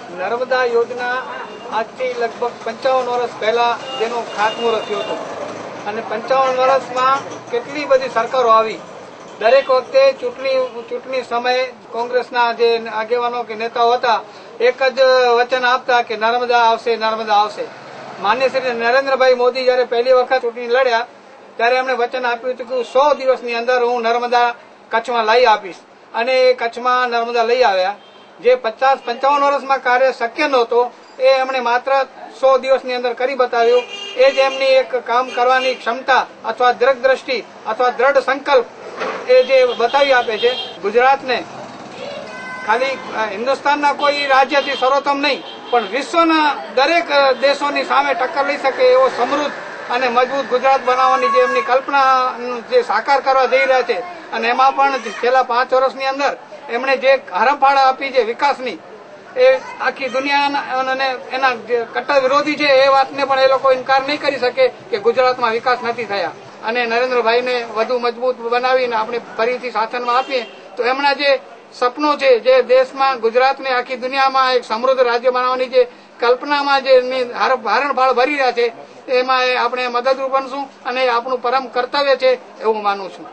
નર્મદા યોજના આજથી લગભગ 55 વર્ષ પહેલા જેનો ખાતમુહૂર્ત થયો હતો અને 55 વર્ષમાં કેટલી બધી સરકારો આવી. દરેક વખતે ચૂંટણી સમયે કોંગ્રેસના જે આગેવાનો કે નેતાઓ હતા એક જ વચન આપતા કે નર્મદા આવશે, નર્મદા આવશે. માન્ય શ્રી નરેન્દ્રભાઈ મોદી જયારે પહેલી વખત ચૂંટણી લડ્યા ત્યારે એમણે વચન આપ્યું હતું કે 100 દિવસની અંદર હું નર્મદા કચ્છમાં લઈ આપીશ અને એ કચ્છમાં નર્મદા લઈ આવ્યા. જે 55 વર્ષમાં કાર્ય શક્ય નહોતો એ એમણે માત્ર 100 દિવસની અંદર કરી બતાવ્યું. એ જ એમની એક કામ કરવાની ક્ષમતા અથવા દ્રઢદ્રષ્ટિ અથવા દ્રઢ સંકલ્પ એ જે બતાવી આપે છે. ગુજરાતને ખાલી હિન્દુસ્તાનના કોઈ રાજ્યથી સર્વોત્તમ નહીં પણ વિશ્વના દરેક દેશોની સામે ટક્કર લઈ શકે એવો સમૃદ્ધ અને મજબૂત ગુજરાત બનાવવાની જે એમની કલ્પના જે સાકાર કરવા જઈ રહ્યા છે અને એમાં પણ છેલ્લા 5 વર્ષની અંદર એમણે જે હરણફાળ આપી છે વિકાસની, એ આખી દુનિયા અને એના જે કટ્ટર વિરોધી છે એ વાતને પણ એ લોકો ઇનકાર નહીં કરી શકે કે ગુજરાતમાં વિકાસ નથી થયા. અને નરેન્દ્રભાઈને વધુ મજબૂત બનાવીને આપણે ફરીથી શાસનમાં આપીએ તો એમના જે સપનો છે, જે દેશમાં ગુજરાતને આખી દુનિયામાં એક સમૃદ્ધ રાજ્ય બનાવવાની જે કલ્પનામાં જે હરણફાળ ભરી રહ્યા છે એમાં આપણે મદદરૂપ બનશું અને આપણું પરમ કર્તવ્ય છે એવું માનું છું.